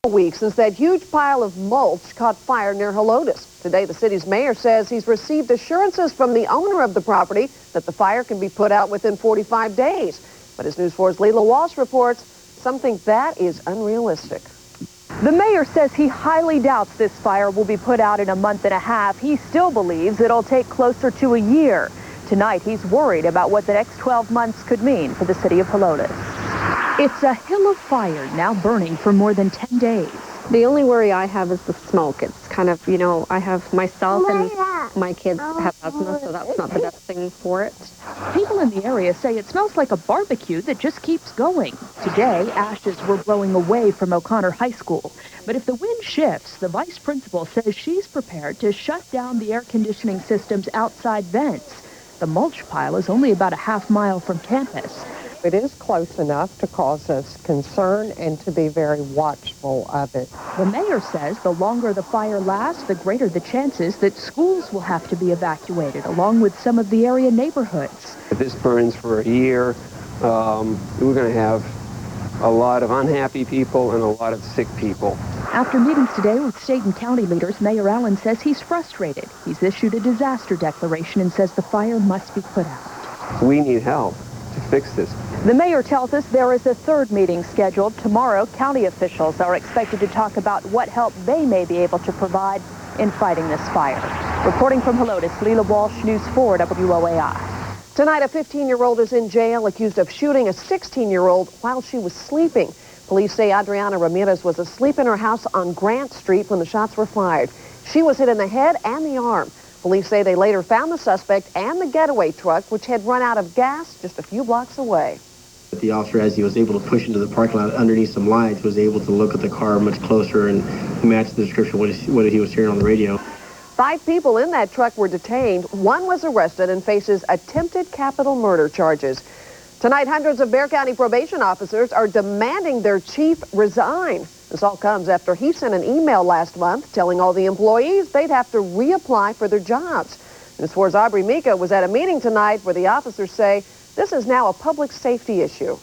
Weeks since that huge pile of mulch caught fire near Helotes. Today, the city's mayor says he's received assurances from the owner of the property that the fire can be put out within 45 days. But as News 4's Leila Walsh reports, some think that is unrealistic. The mayor says he highly doubts this fire will be put out in a month and a half. He still believes it'll take closer to a year. Tonight, he's worried about what the next 12 months could mean for the city of Helotes. It's a hill of fire now burning for more than 10 days. The only worry I have is the smoke. It's kind of, you know, I have myself and my kids have asthma, so that's not the best thing for it. People in the area say it smells like a barbecue that just keeps going. Today, ashes were blowing away from O'Connor High School. But if the wind shifts, the vice principal says she's prepared to shut down the air conditioning system's outside vents. The mulch pile is only about a half-mile from campus. It is close enough to cause us concern and to be very watchful of it. The mayor says the longer the fire lasts, the greater the chances that schools will have to be evacuated, along with some of the area neighborhoods. If this burns for a year, we're going to have a lot of unhappy people and a lot of sick people. After meetings today with state and county leaders, Mayor Allen says he's frustrated. He's issued a disaster declaration and says the fire must be put out. We need help to fix this. The mayor tells us there is a third meeting scheduled. Tomorrow, county officials are expected to talk about what help they may be able to provide in fighting this fire. Reporting from Helotes, Leila Walsh, News 4 WOAI. Tonight, a 15-year-old is in jail accused of shooting a 16-year-old while she was sleeping. Police say Adriana Ramirez was asleep in her house on Grant Street when the shots were fired. She was hit in the head and the arm. Police say they later found the suspect and the getaway truck, which had run out of gas just a few blocks away. The officer, as he was able to push into the parking lot underneath some lights, was able to look at the car much closer and match the description of what he was hearing on the radio. 5 people in that truck were detained. 1 was arrested and faces attempted capital murder charges. Tonight, hundreds of Bexar County probation officers are demanding their chief resign. This all comes after he sent an email last month telling all the employees they'd have to reapply for their jobs. News 4's Aubrey Mika was at a meeting tonight where the officers say this is now a public safety issue.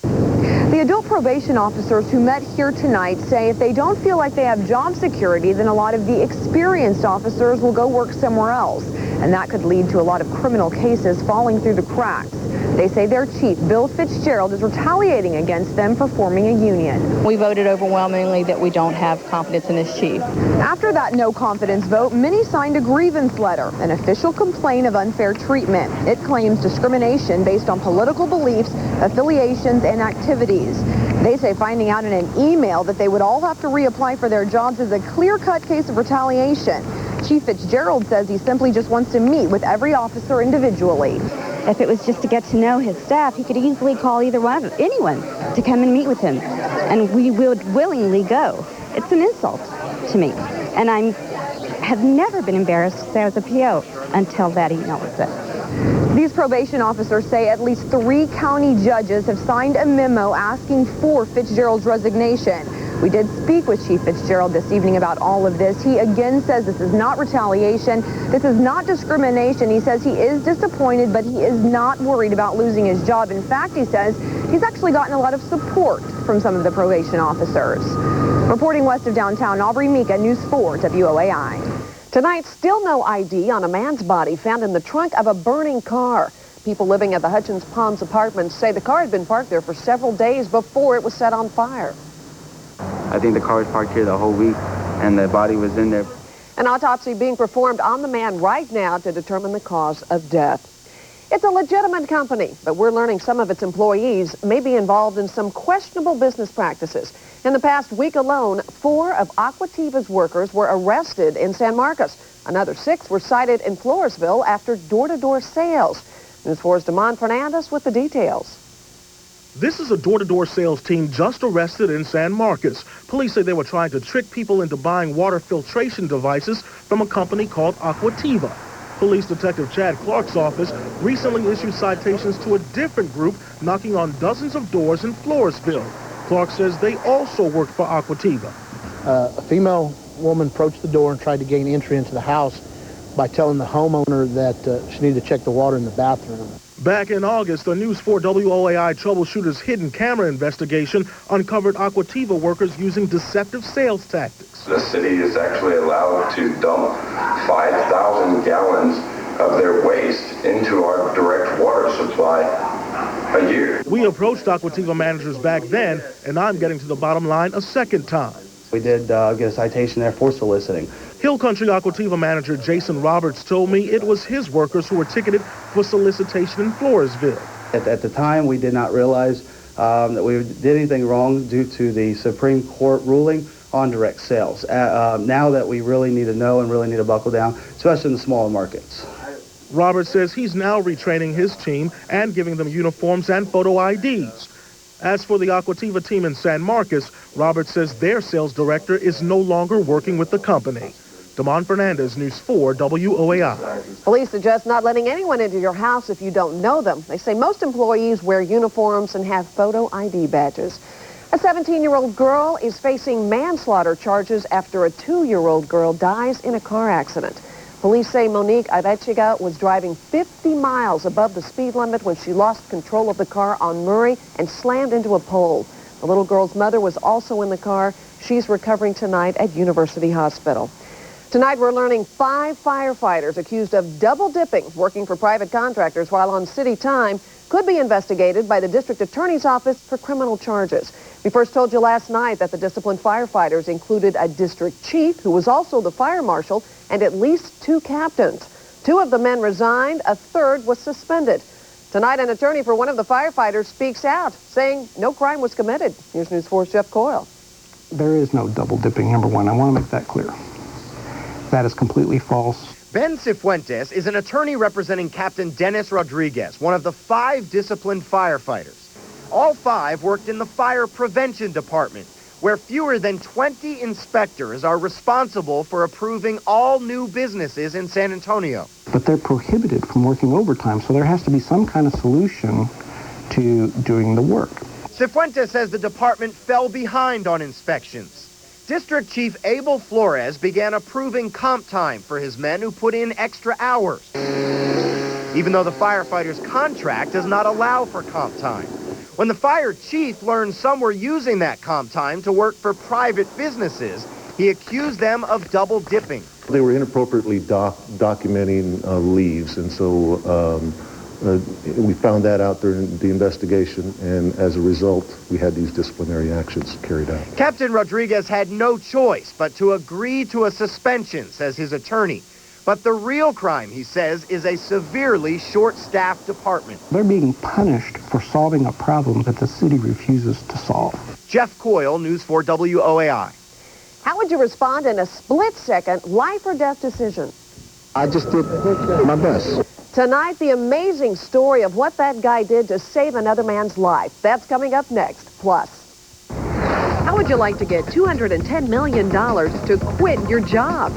The adult probation officers who met here tonight say if they don't feel like they have job security, then a lot of the experienced officers will go work somewhere else. And that could lead to a lot of criminal cases falling through the cracks. They say their chief, Bill Fitzgerald, is retaliating against them for forming a union. We voted overwhelmingly that we don't have confidence in this chief. After that no confidence vote, many signed a grievance letter, an official complaint of unfair treatment. It claims discrimination based on political beliefs, affiliations, and activities. They say finding out in an email that they would all have to reapply for their jobs is a clear-cut case of retaliation. Chief Fitzgerald says he simply just wants to meet with every officer individually. If it was just to get to know his staff, he could easily call anyone to come and meet with him, and we would willingly go. It's an insult to me, and I have never been embarrassed to say I was a PO until that email was sent. These probation officers say at least 3 county judges have signed a memo asking for Fitzgerald's resignation. We did speak with Chief Fitzgerald this evening about all of this. He again says this is not retaliation. This is not discrimination. He says he is disappointed, but he is not worried about losing his job. In fact, he says he's actually gotten a lot of support from some of the probation officers. Reporting west of downtown, Aubrey Mika, News 4 WOAI. Tonight, still no ID on a man's body found in the trunk of a burning car. People living at the Hutchins Palms apartments say the car had been parked there for several days before it was set on fire. I think the car was parked here the whole week, and the body was in there. An autopsy being performed on the man right now to determine the cause of death. It's a legitimate company, but we're learning some of its employees may be involved in some questionable business practices. In the past week alone, 4 of Aquativa's workers were arrested in San Marcos. Another 6 were cited in Floresville after door-to-door sales. News 4's Damon Fernandez with the details. This is a door-to-door sales team just arrested in San Marcos. Police say they were trying to trick people into buying water filtration devices from a company called Aquativa. Police Detective Chad Clark's office recently issued citations to a different group knocking on dozens of doors in Floresville. Clark says they also worked for Aquativa. A female woman approached the door and tried to gain entry into the house by telling the homeowner that she needed to check the water in the bathroom. Back in August, the News 4 WOAI troubleshooters' hidden camera investigation uncovered Aquativa workers using deceptive sales tactics. The city is actually allowed to dump 5,000 gallons of their waste into our direct water supply a year. We approached Aquativa managers back then, and I'm getting to the bottom line a second time. We did get a citation there for soliciting. Hill Country Aquativa manager Jason Roberts told me it was his workers who were ticketed for solicitation in Floresville. At the time, we did not realize that we did anything wrong due to the Supreme Court ruling on direct sales. Now that we really need to know and really need to buckle down, especially in the smaller markets. Roberts says he's now retraining his team and giving them uniforms and photo IDs. As for the Aquativa team in San Marcos, Roberts says their sales director is no longer working with the company. Damon Fernandez, News 4 WOAI. Police suggest not letting anyone into your house if you don't know them. They say most employees wear uniforms and have photo ID badges. A 17-year-old girl is facing manslaughter charges after a 2-year-old girl dies in a car accident. Police say Monique Arechiga was driving 50 miles above the speed limit when she lost control of the car on Murray and slammed into a pole. The little girl's mother was also in the car. She's recovering tonight at University Hospital. Tonight we're learning 5 firefighters accused of double dipping, working for private contractors while on city time, could be investigated by the district attorney's office for criminal charges. We first told you last night that the disciplined firefighters included a district chief who was also the fire marshal and at least 2 captains. 2 of the men resigned, a 3rd was suspended. Tonight an attorney for one of the firefighters speaks out, saying no crime was committed. Here's News 4's Jeff Coyle. There is no double dipping, number one. I want to make that clear. That is completely false. Ben Cifuentes is an attorney representing Captain Dennis Rodriguez, one of the 5 disciplined firefighters. All 5 worked in the fire prevention department, where fewer than 20 inspectors are responsible for approving all new businesses in San Antonio. But they're prohibited from working overtime, so there has to be some kind of solution to doing the work. Cifuentes says the department fell behind on inspections. District Chief Abel Flores began approving comp time for his men who put in extra hours, even though the firefighter's contract does not allow for comp time. When the fire chief learned some were using that comp time to work for private businesses, he accused them of double dipping. They were inappropriately documenting leaves, and so we found that out during the investigation, and as a result, we had these disciplinary actions carried out. Captain Rodriguez had no choice but to agree to a suspension, says his attorney. But the real crime, he says, is a severely short-staffed department. They're being punished for solving a problem that the city refuses to solve. Jeff Coyle, News 4 WOAI. How would you respond in a split-second life-or-death decision? I just did my best. Tonight, the amazing story of what that guy did to save another man's life. That's coming up next. Plus, how would you like to get $210 million to quit your job?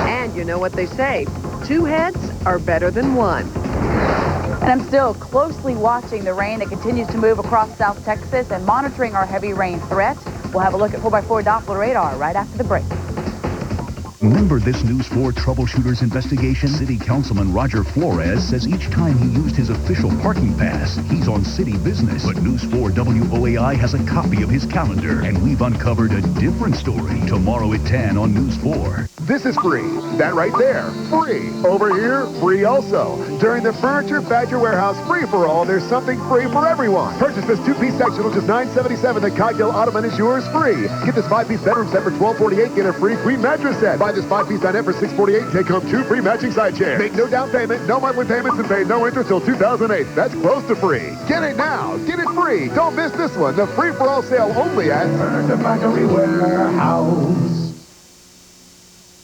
And you know what they say, 2 heads are better than 1. And I'm still closely watching the rain that continues to move across South Texas and monitoring our heavy rain threat. We'll have a look at 4x4 Doppler radar right after the break. Remember this News 4 troubleshooters investigation? City Councilman Roger Flores says each time he used his official parking pass, he's on city business. But News 4 WOAI has a copy of his calendar, and we've uncovered a different story. Tomorrow at 10 on News 4. This is free. That right there, free. Over here, free also. During the Furniture Badger Warehouse free-for-all, there's something free for everyone. Purchase this 2-piece sectional, just $9.77. The KAJA Ottoman is yours free. Get this 5-piece bedroom set for $12.48. Get a free queen mattress set. Buy this 5-piece dinette for $6.48. Take home 2 free matching side chairs. Make no down payment, no monthly payments, and pay no interest till 2008. That's close to free. Get it now. Get it free. Don't miss this one. The free-for-all sale only at Furniture Badger Warehouse.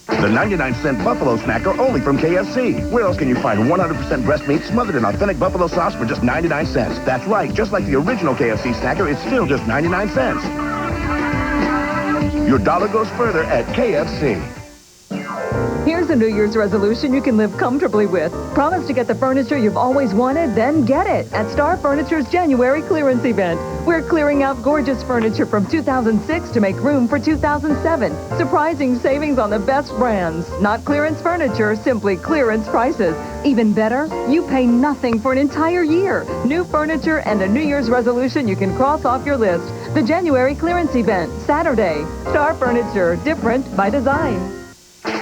The 99-cent Buffalo Snacker only from KFC. Where else can you find 100% breast meat smothered in authentic buffalo sauce for just 99 cents? That's right, just like the original KFC Snacker, it's still just 99 cents. Your dollar goes further at KFC. Here's Here's a New Year's resolution you can live comfortably with. Promise to get the furniture you've always wanted, then get it at Star Furniture's January clearance event. We're clearing out gorgeous furniture from 2006 to make room for 2007. Surprising savings on the best brands. Not clearance furniture, simply clearance prices. Even better, you pay nothing for an entire year. New furniture and a New Year's resolution you can cross off your list. The January clearance event, Saturday. Star Furniture, different by design.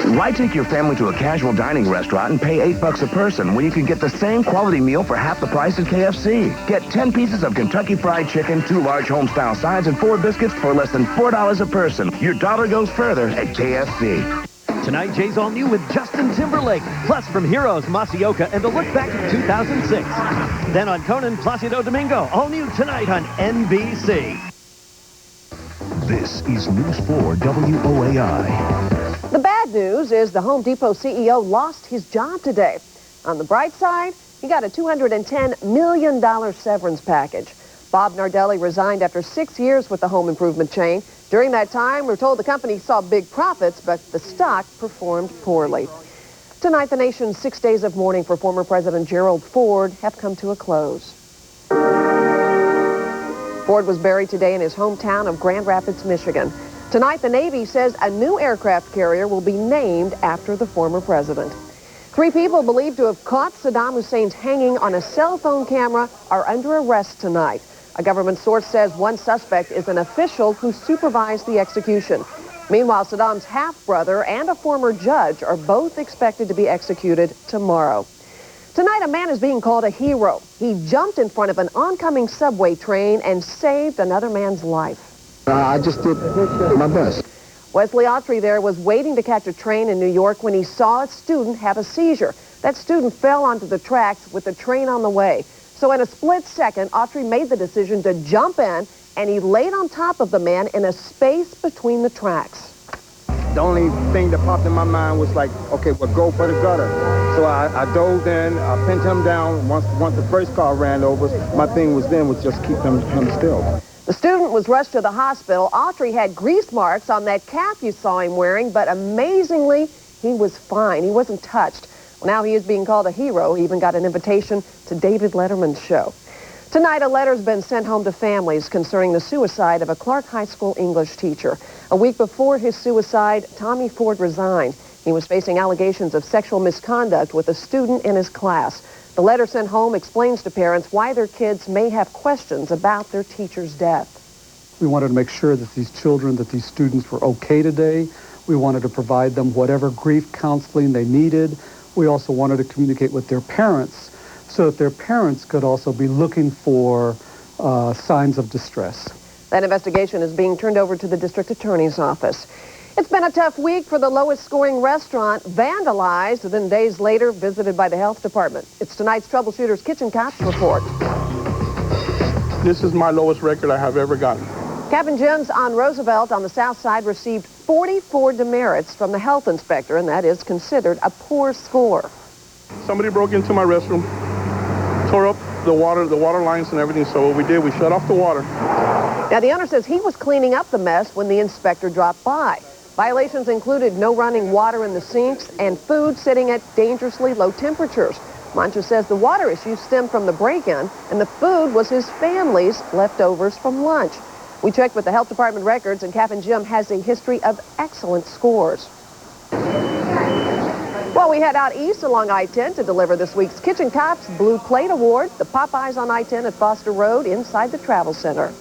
Why take your family to a casual dining restaurant and pay $8 a person when you can get the same quality meal for half the price at KFC? Get 10 pieces of Kentucky Fried Chicken, 2 large home-style sides, and 4 biscuits for less than $4 a person. Your dollar goes further at KFC. Tonight, Jay's all new with Justin Timberlake, plus from Heroes, Masioka, and a look back at 2006. Then on Conan, Placido Domingo, all new tonight on NBC. This is News 4 WOAI. The bad news is the Home Depot CEO lost his job today. On the bright side, he got a $210 million severance package. Bob Nardelli resigned after 6 years with the home improvement chain. During that time, we're told the company saw big profits, but the stock performed poorly. Tonight, the nation's 6 days of mourning for former President Gerald Ford have come to a close. Ford was buried today in his hometown of Grand Rapids, Michigan. Tonight, the Navy says a new aircraft carrier will be named after the former president. 3 people believed to have caught Saddam Hussein's hanging on a cell phone camera are under arrest tonight. A government source says one suspect is an official who supervised the execution. Meanwhile, Saddam's half-brother and a former judge are both expected to be executed tomorrow. Tonight, a man is being called a hero. He jumped in front of an oncoming subway train and saved another man's life. I just did my best. Wesley Autry there was waiting to catch a train in New York when he saw a student have a seizure. That student fell onto the tracks with the train on the way. So in a split second, Autry made the decision to jump in, and he laid on top of the man in a space between the tracks. The only thing that popped in my mind was like, okay, well, go for the gutter. So I dove in, I pinned him down. Once the first car ran over, my thing was just keep him still. The student was rushed to the hospital. Autry had grease marks on that cap you saw him wearing, but amazingly, he was fine. He wasn't touched. Well, now he is being called a hero. He even got an invitation to David Letterman's show. Tonight, a letter's been sent home to families concerning the suicide of a Clark High School English teacher. A week before his suicide, Tommy Ford resigned. He was facing allegations of sexual misconduct with a student in his class. The letter sent home explains to parents why their kids may have questions about their teacher's death. We wanted to make sure that these children, that these students were okay today. We wanted to provide them whatever grief counseling they needed. We also wanted to communicate with their parents so that their parents could also be looking for signs of distress. That investigation is being turned over to the district attorney's office. It's been a tough week for the lowest scoring restaurant, vandalized, and then days later visited by the health department. It's tonight's Troubleshooters Kitchen Cops report. This is my lowest record I have ever gotten. Cap'n Jim's on Roosevelt on the south side received 44 demerits from the health inspector, and that is considered a poor score. Somebody broke into my restroom, tore up the water lines and everything, so what we did, we shut off the water. Now, the owner says he was cleaning up the mess when the inspector dropped by. Violations included no running water in the sinks and food sitting at dangerously low temperatures. Mancha says the water issue stemmed from the break-in, and the food was his family's leftovers from lunch. We checked with the health department records, and Cap'n Jim has a history of excellent scores. Well, we head out east along I-10 to deliver this week's Kitchen Cops Blue Plate Award, the Popeyes on I-10 at Foster Road inside the Travel Center.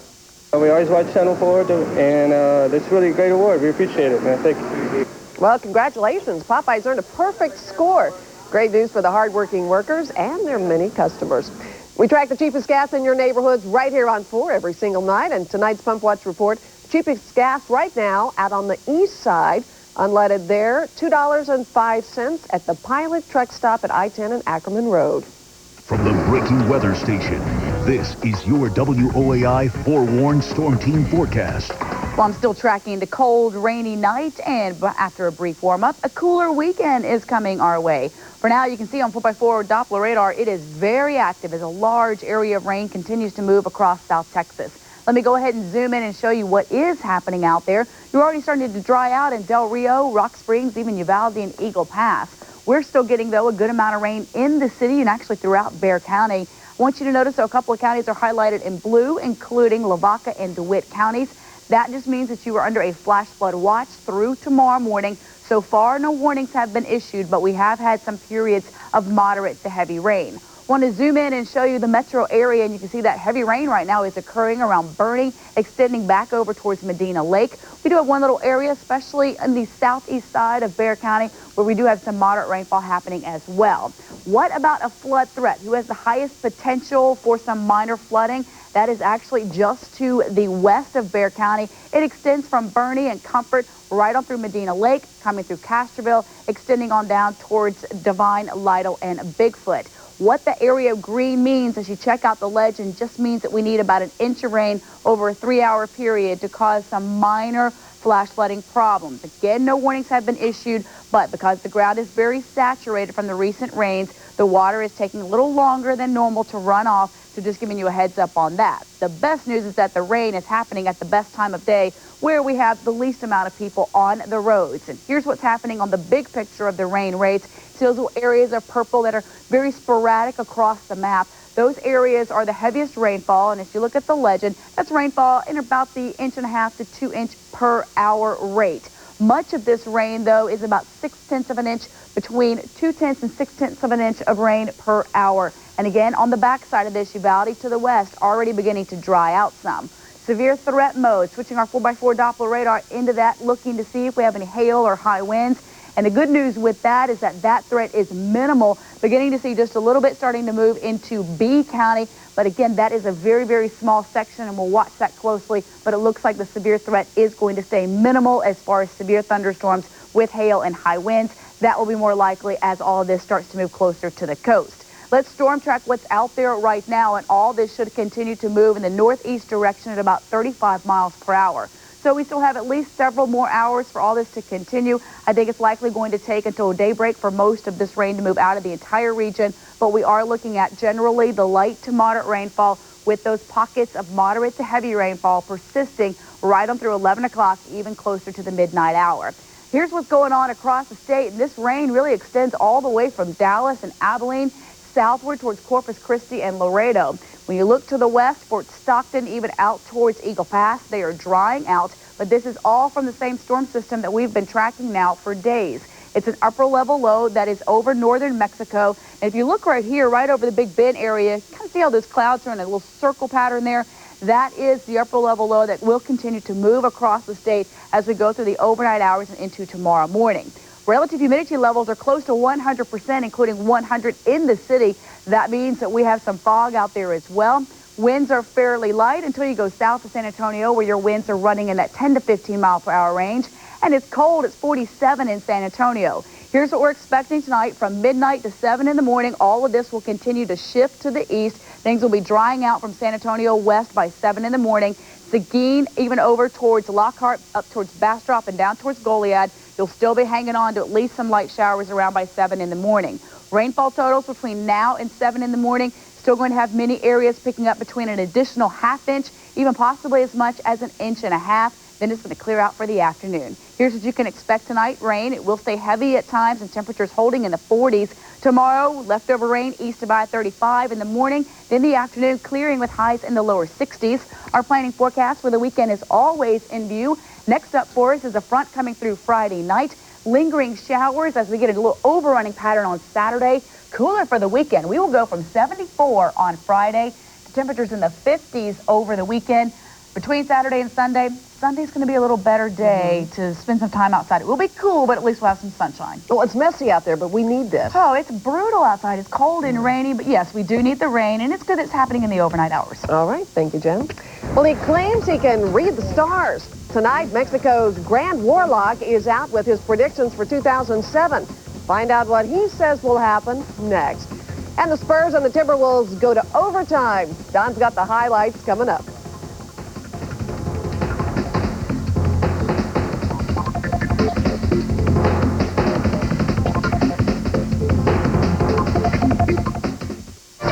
We always watch Channel 4, and it's really a great award. We appreciate it, man. Thank you. Well, congratulations. Popeyes earned a perfect score. Great news for the hardworking workers and their many customers. We track the cheapest gas in your neighborhoods right here on 4 every single night. And tonight's Pump Watch report, cheapest gas right now out on the east side. Unleaded there, $2.05 at the Pilot truck stop at I-10 and Ackerman Road. From the breaking weather station, this is your WOAI Forewarned Storm Team forecast. Well, I'm still tracking the cold, rainy night, and after a brief warm-up, a cooler weekend is coming our way. For now, you can see on 4x4 Doppler radar, it is very active as a large area of rain continues to move across South Texas. Let me go ahead and zoom in and show you what is happening out there. You're already starting to dry out in Del Rio, Rock Springs, even Uvalde and Eagle Pass. We're still getting, though, a good amount of rain in the city and actually throughout Bexar County. I want you to notice, though, a couple of counties are highlighted in blue, including Lavaca and DeWitt counties. That just means that you are under a flash flood watch through tomorrow morning. So far, no warnings have been issued, but we have had some periods of moderate to heavy rain. Want to zoom in and show you the metro area, and you can see that heavy rain right now is occurring around Boerne, extending back over towards Medina Lake. We do have one little area, especially in the southeast side of Bexar County, where we do have some moderate rainfall happening as well. What about a flood threat? Who has the highest potential for some minor flooding? That is actually just to the west of Bexar County. It extends from Boerne and Comfort right on through Medina Lake, coming through Castroville, extending on down towards Divine, Lytle, and Bigfoot. What the area of green means as you check out the legend just means that we need about an inch of rain over a 3-hour period to cause some minor flash flooding problems. Again, no warnings have been issued, but because the ground is very saturated from the recent rains, the water is taking a little longer than normal to run off, so just giving you a heads up on that. The best news is that the rain is happening at the best time of day where we have the least amount of people on the roads. And here's what's happening on the big picture of the rain rates. See those little areas of purple that are very sporadic across the map. Those areas are the heaviest rainfall, and if you look at the legend, that's rainfall in about the 1.5 to 2 inch per hour rate. Much of this rain, though, is about 0.6 of an inch, between 0.2 and 0.6 of an inch of rain per hour. And again, on the backside of this, Uvalde to the west, already beginning to dry out some. Severe threat mode, switching our 4x4 Doppler radar into that, looking to see if we have any hail or high winds. And the good news with that is that that threat is minimal, beginning to see just a little bit starting to move into B County. But again, that is a very, very small section, and we'll watch that closely. But it looks like the severe threat is going to stay minimal as far as severe thunderstorms with hail and high winds. That will be more likely as all of this starts to move closer to the coast. Let's storm track what's out there right now, and all this should continue to move in the northeast direction at about 35 miles per hour. So we still have at least several more hours for all this to continue. I think it's likely going to take until daybreak for most of this rain to move out of the entire region, but we are looking at generally the light to moderate rainfall with those pockets of moderate to heavy rainfall persisting right on through 11 o'clock, even closer to the midnight hour. Here's what's going on across the state, and this rain really extends all the way from Dallas and Abilene southward towards Corpus Christi and Laredo. When you look to the west, Fort Stockton, even out towards Eagle Pass, they are drying out, but this is all from the same storm system that we've been tracking now for days. It's an upper level low that is over northern Mexico. And if you look right here, right over the Big Bend area, you kind of see how those clouds are in a little circle pattern there. That is the upper level low that will continue to move across the state as we go through the overnight hours and into tomorrow morning. Relative humidity levels are close to 100%, including 100 in the city. That means that we have some fog out there as well. Winds are fairly light until you go south of San Antonio, where your winds are running in that 10 to 15 mile per hour range. And it's cold. It's 47 in San Antonio. Here's what we're expecting tonight from midnight to 7 in the morning. All of this will continue to shift to the east. Things will be drying out from San Antonio west by 7 in the morning. Seguin, even over towards Lockhart, up towards Bastrop and down towards Goliad. You'll still be hanging on to at least some light showers around by 7 in the morning. Rainfall totals between now and 7 in the morning. Still going to have many areas picking up between an additional ½ inch, even possibly as much as 1.5 inches. Then it's going to clear out for the afternoon. Here's what you can expect tonight. Rain. It will stay heavy at times and temperatures holding in the 40s. Tomorrow, leftover rain east of I-35 in the morning. Then the afternoon clearing with highs in the lower 60s. Our planning forecast for the weekend is always in view. Next up for us is a front coming through Friday night. Lingering showers as we get a little overrunning pattern on Saturday. Cooler for the weekend. We will go from 74 on Friday to temperatures in the 50s over the weekend. Between Saturday and Sunday, Sunday's going to be a little better day to spend some time outside. It will be cool, but at least we'll have some sunshine. Well, it's messy out there, but we need this. Oh, it's brutal outside. It's cold and rainy, but yes, we do need the rain, and it's good it's happening in the overnight hours. All right. Thank you, Jen. Well, he claims he can read the stars. Tonight, Mexico's Grand Warlock is out with his predictions for 2007. Find out what he says will happen next. And the Spurs and the Timberwolves go to overtime. Don's got the highlights coming up.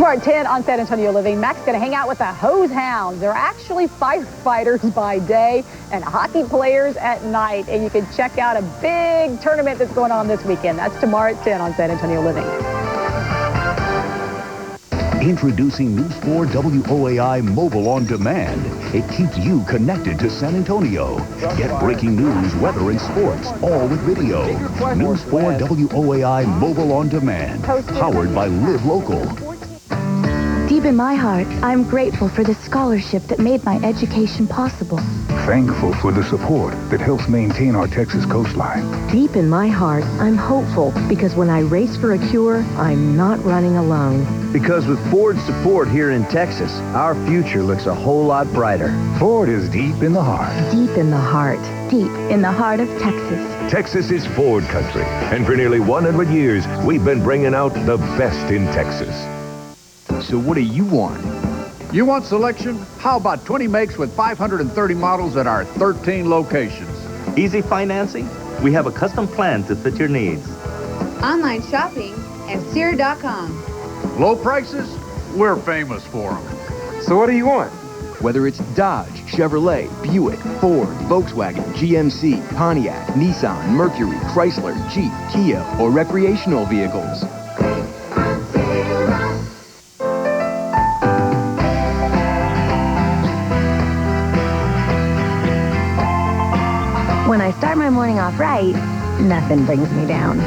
Tomorrow at 10 on San Antonio Living, Mac's going to hang out with the Hose Hounds. They're actually firefighters by day and hockey players at night. And you can check out a big tournament that's going on this weekend. That's tomorrow at 10 on San Antonio Living. Introducing News 4 WOAI Mobile on Demand. It keeps you connected to San Antonio. Get breaking news, weather, and sports, all with video. News 4 WOAI Mobile on Demand. Powered by Live Local. Deep in my heart, I'm grateful for the scholarship that made my education possible. Thankful for the support that helps maintain our Texas coastline. Deep in my heart, I'm hopeful because when I race for a cure, I'm not running alone. Because with Ford's support here in Texas, our future looks a whole lot brighter. Ford is deep in the heart. Deep in the heart. Deep in the heart of Texas. Texas is Ford country, and for nearly 100 years, we've been bringing out the best in Texas. So what do you want? You want selection? How about 20 makes with 530 models at our 13 locations? Easy financing? We have a custom plan to fit your needs. Online shopping, Ancira.com. Low prices? We're famous for them. So what do you want? Whether it's Dodge, Chevrolet, Buick, Ford, Volkswagen, GMC, Pontiac, Nissan, Mercury, Chrysler, Jeep, Kia, or recreational vehicles. When I start my morning off right, nothing brings me down.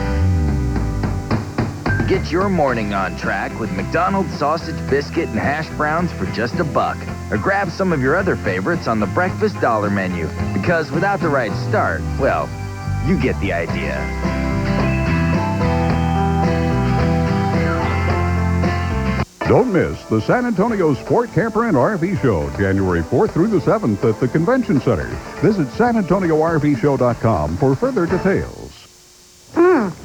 Get your morning on track with McDonald's sausage, biscuit, and hash browns for just $1. Or grab some of your other favorites on the breakfast dollar menu. Because without the right start, well, you get the idea. Don't miss the San Antonio Sport Camper and RV Show, January 4th through the 7th at the Convention Center. Visit SanAntonioRVShow.com for further details.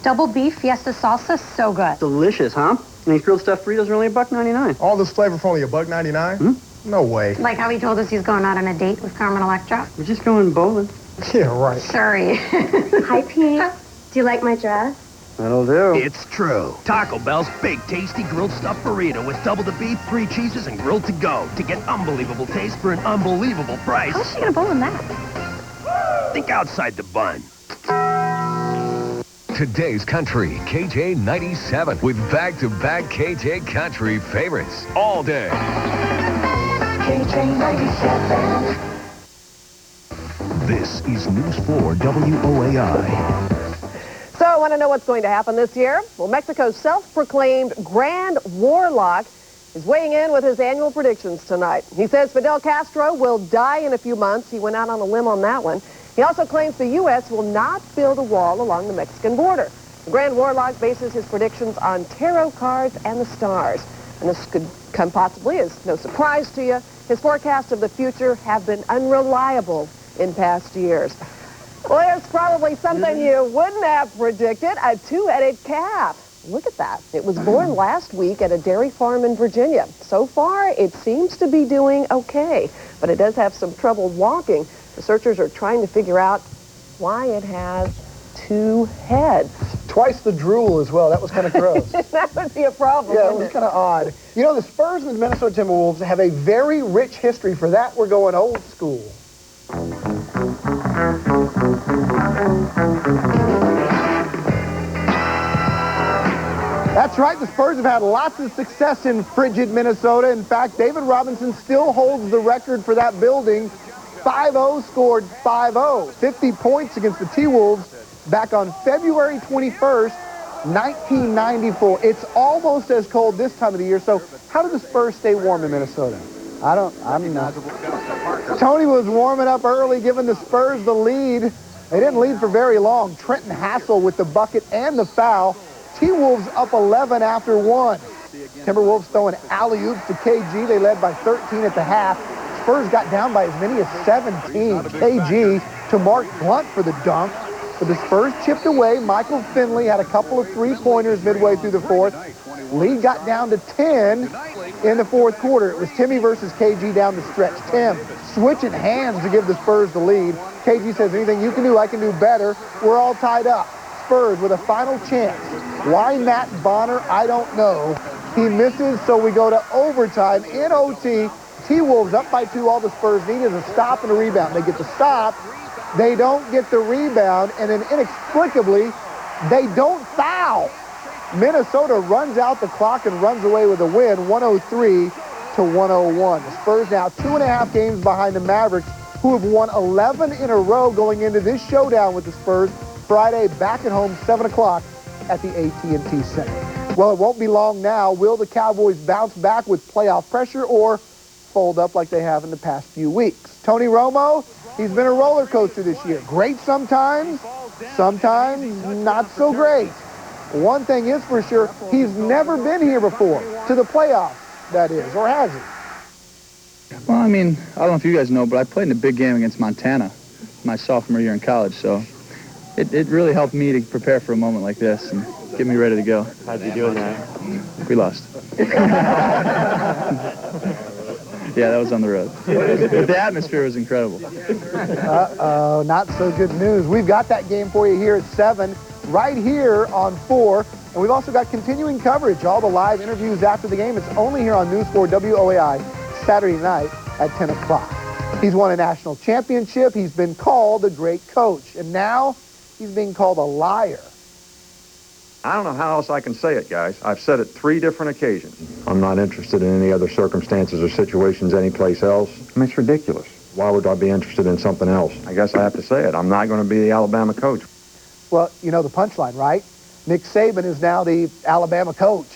Double beef fiesta salsa, so good. Delicious, huh? And these grilled stuffed burritos are only $1.99. All this flavor for only $1.99? No way. Like how he told us he's going out on a date with Carmen Electra. We're just going bowling. Yeah, right. Sorry. Hi, Pete. Do you like my dress? That'll do. It's true. Taco Bell's big, tasty grilled stuffed burrito with double the beef, 3 cheeses, and grilled to go to get unbelievable taste for an unbelievable price. How's she gonna bowl in that? Think outside the bun. Today's Country, KJ 97, with back-to-back KJ Country favorites all day. KJ 97. This is News 4 WOAI. So I want to know what's going to happen this year. Well, Mexico's self-proclaimed Grand Warlock is weighing in with his annual predictions tonight. He says Fidel Castro will die in a few months. He went out on a limb on that one. He also claims the U.S. will not build a wall along the Mexican border. The Grand Warlock bases his predictions on tarot cards and the stars. And this could come possibly as no surprise to you. His forecasts of the future have been unreliable in past years. Well, there's probably something you wouldn't have predicted, a two-headed calf. Look at that. It was born last week at a dairy farm in Virginia. So far, it seems to be doing okay, but it does have some trouble walking. Researchers are trying to figure out why it has 2 heads. Twice the drool as well. That was kind of gross. That would be a problem. Yeah, it was kind of odd. You know, the Spurs and the Minnesota Timberwolves have a very rich history. For that, we're going old school. That's right. The Spurs have had lots of success in frigid Minnesota. In fact, David Robinson still holds the record for that building. 5-0 scored 5-0. 50 points against the T-Wolves back on February 21st, 1994. It's almost as cold this time of the year. So how do the Spurs stay warm in Minnesota? I'm not. Tony was warming up early, giving the Spurs the lead. They didn't lead for very long. Trenton Hassel with the bucket and the foul. T-Wolves up 11 after 1. Timberwolves throwing alley-oops to KG. They led by 13 at the half. Spurs got down by as many as 17. KG to Mark Blunt for the dunk. But the Spurs chipped away. Michael Finley had a couple of three-pointers midway through the fourth. Lead got down to 10 in the fourth quarter. It was Timmy versus KG down the stretch. Tim switching hands to give the Spurs the lead. KG says, anything you can do, I can do better. We're all tied up. Spurs with a final chance. Why Matt Bonner? I don't know. He misses, so we go to overtime in OT. T-Wolves up by 2. All the Spurs need is a stop and a rebound. They get the stop. They don't get the rebound, and then inexplicably, they don't foul. Minnesota runs out the clock and runs away with a win, 103-101. The Spurs now 2.5 games behind the Mavericks, who have won 11 in a row going into this showdown with the Spurs Friday back at home, 7 o'clock at the AT&T Center. Well, it won't be long now. Will the Cowboys bounce back with playoff pressure or fold up like they have in the past few weeks? Tony Romo, he's been a roller coaster this year. Great sometimes not so great. One thing is for sure, he's never been here before, to the playoffs, that is, or has he? Well, I mean, I don't know if you guys know, but I played in a big game against Montana my sophomore year in college, so it really helped me to prepare for a moment like this and get me ready to go. How'd you do in that? We lost. Yeah, that was on the road. But the atmosphere was incredible. Uh-oh, not so good news. We've got that game for you here at 7, right here on 4. And we've also got continuing coverage, all the live interviews after the game. It's only here on News 4 WOAI Saturday night at 10 o'clock. He's won a national championship. He's been called a great coach. And now he's being called a liar. I don't know how else I can say it, guys. I've said it 3 different occasions. I'm not interested in any other circumstances or situations anyplace else. I mean, it's ridiculous. Why would I be interested in something else? I guess I have to say it. I'm not going to be the Alabama coach. Well, you know the punchline, right? Nick Saban is now the Alabama coach.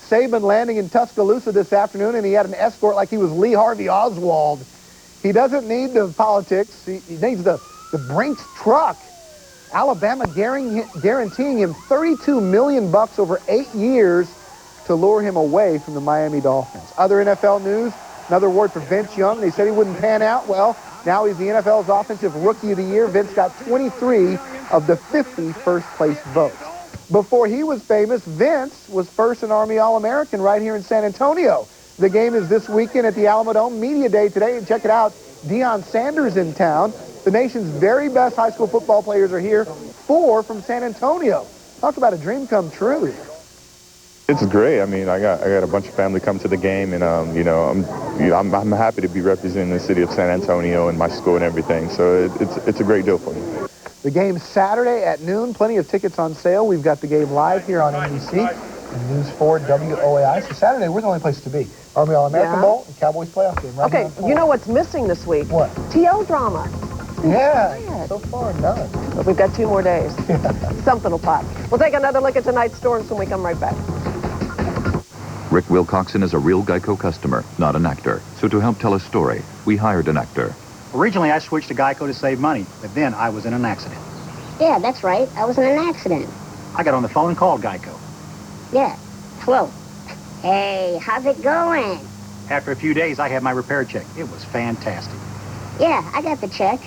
Saban landing in Tuscaloosa this afternoon, and he had an escort like he was Lee Harvey Oswald. He doesn't need the politics. He needs the Brinks truck. Alabama guaranteeing him $32 million over 8 years to lure him away from the Miami Dolphins. Other NFL news, another award for Vince Young. They said he wouldn't pan out. Well, now he's the NFL's Offensive Rookie of the Year. Vince got 23 of the 50 first-place votes. Before he was famous, Vince was first in Army All-American right here in San Antonio. The game is this weekend at the Alamodome. Media Day today, and check it out. Deion Sanders in town. The nation's very best high school football players are here. 4 from San Antonio. Talk about a dream come true. It's great. I mean, I got a bunch of family come to the game, and I'm happy to be representing the city of San Antonio and my school and everything. So it's a great deal for me. The game's Saturday at noon. Plenty of tickets on sale. We've got the game live here on NBC and News 4 WOAI. So Saturday, we're the only place to be. Army All-American Bowl and Cowboys playoff game. Right Okay, you know what's missing this week? What? TO drama. Yeah, so far none. But we've got 2 more days. Something will pop. We'll take another look at tonight's storms when we come right back. Rick Wilcoxon is a real GEICO customer, not an actor. So to help tell a story, we hired an actor. Originally, I switched to GEICO to save money, but then I was in an accident. Yeah, that's right. I was in an accident. I got on the phone and called GEICO. Yeah. Hello. Hey, how's it going? After a few days, I had my repair check. It was fantastic. Yeah, I got the check.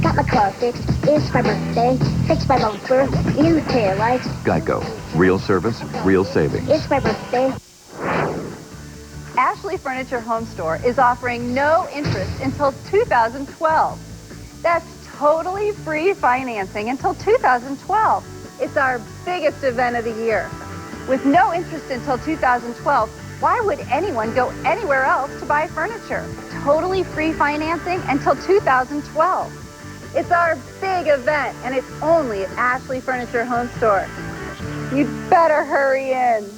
Got my car fixed. It's my birthday. Fixed my bumper. New taillights. GEICO. Real service, real savings. It's my birthday. Ashley Furniture Homestore is offering no interest until 2012. That's totally free financing until 2012. It's our biggest event of the year. With no interest until 2012, why would anyone go anywhere else to buy furniture? Totally free financing until 2012. It's our big event, and it's only at Ashley Furniture Homestore. You'd better hurry in.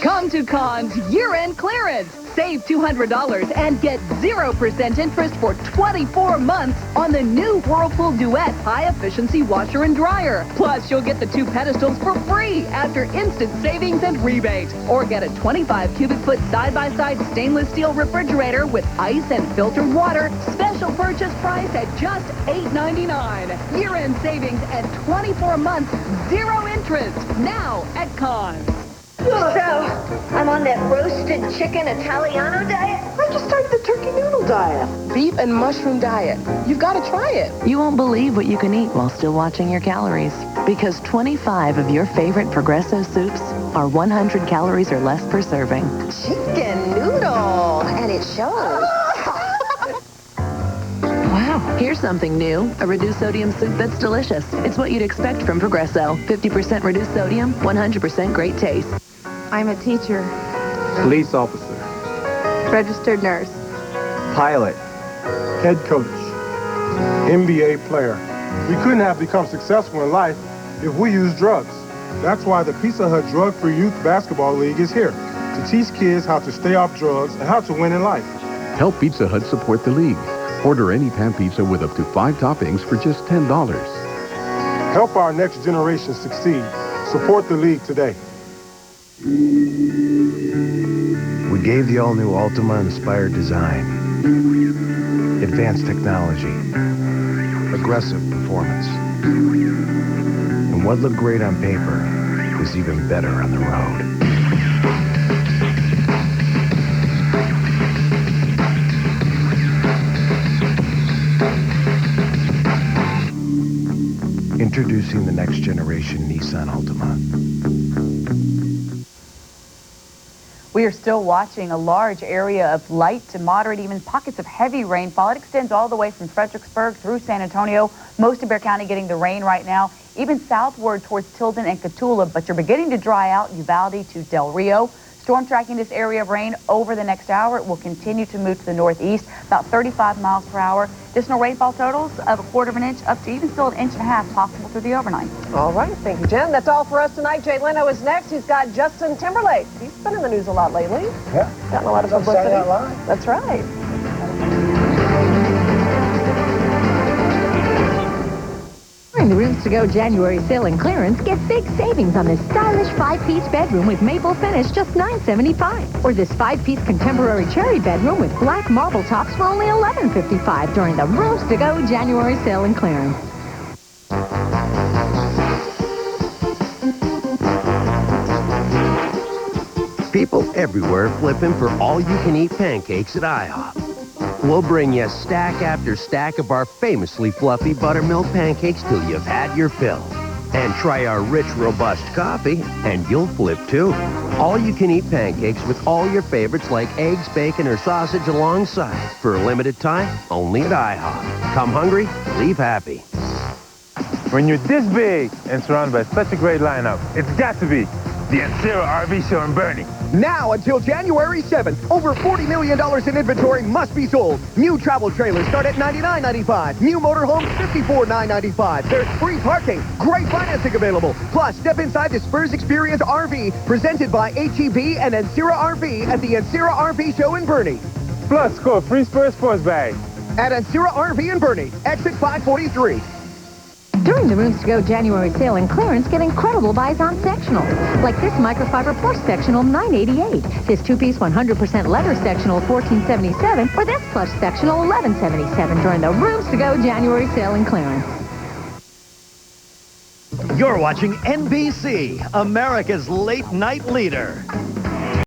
Come to Conn's year-end clearance. Save $200 and get 0% interest for 24 months on the new Whirlpool Duet high-efficiency washer and dryer. Plus, you'll get the 2 pedestals for free after instant savings and rebate. Or get a 25 cubic foot side-by-side stainless steel refrigerator with ice and filtered water. Special purchase price at just $8.99. Year-end savings and 24 months, 0 interest. Now at Conn. So, I'm on that roasted chicken Italiano diet. I just started the turkey noodle diet. Beef and mushroom diet. You've got to try it. You won't believe what you can eat while still watching your calories. Because 25 of your favorite Progresso Soups are 100 calories or less per serving. Chicken noodle. And it shows. Wow, here's something new. A reduced sodium soup that's delicious. It's what you'd expect from Progresso. 50% reduced sodium, 100% great taste. I'm a teacher. Police officer. Registered nurse. Pilot. Head coach. NBA player. We couldn't have become successful in life if we used drugs. That's why the Pizza Hut Drug-Free Youth Basketball League is here to teach kids how to stay off drugs and how to win in life. Help Pizza Hut support the league. Order any pan pizza with up to 5 toppings for just $10. Help our next generation succeed. Support the league today. We gave the all-new Altima inspired design, advanced technology, aggressive performance. And what looked great on paper was even better on the road. Introducing the next generation Nissan Altima. We are still watching a large area of light to moderate, even pockets of heavy rainfall. It extends all the way from Fredericksburg through San Antonio. Most of Bexar County getting the rain right now, even southward towards Tilden and Cotulla, but you're beginning to dry out Uvalde to Del Rio. Storm tracking this area of rain over the next hour. It will continue to move to the northeast, about 35 miles per hour. Additional rainfall totals of 1/4 inch up to even still 1.5 inches possible through the overnight. All right, thank you, Jen. That's all for us tonight. Jay Leno is next. He's got Justin Timberlake. He's been in the news a lot lately. Yeah. Gotten a lot of publicity. That's right. During the Rooms to Go January sale and clearance, get big savings on this stylish 5-piece bedroom with maple finish, just $9.75. Or this 5-piece contemporary cherry bedroom with black marble tops for only $11.55 during the Rooms to Go January sale and clearance. People everywhere flipping for all-you-can-eat pancakes at IHOP. We'll bring you stack after stack of our famously fluffy buttermilk pancakes till you've had your fill. And try our rich, robust coffee, and you'll flip too. All-you-can-eat pancakes with all your favorites like eggs, bacon, or sausage alongside. For a limited time, only at IHOP. Come hungry, leave happy. When you're this big and surrounded by such a great lineup, it's got to be the Ancira RV show in Bernie. Now until January 7th, over $40 million in inventory must be sold. New travel trailers start at $99.95. New motorhomes, $54,995. There's free parking. Great financing available. Plus, step inside the Spurs Experience RV, presented by HEB and Ancira RV at the Ancira RV show in Bernie. Plus, score free Spurs sports bag. At Ancira RV in Bernie, exit 543. During the Rooms to Go January sale and clearance, get incredible buys on sectionals. Like this microfiber plush sectional, $9.88. This 2-piece 100% leather sectional, $14.77. Or this plush sectional, $11.77 during the Rooms to Go January sale and clearance. You're watching NBC, America's late night leader.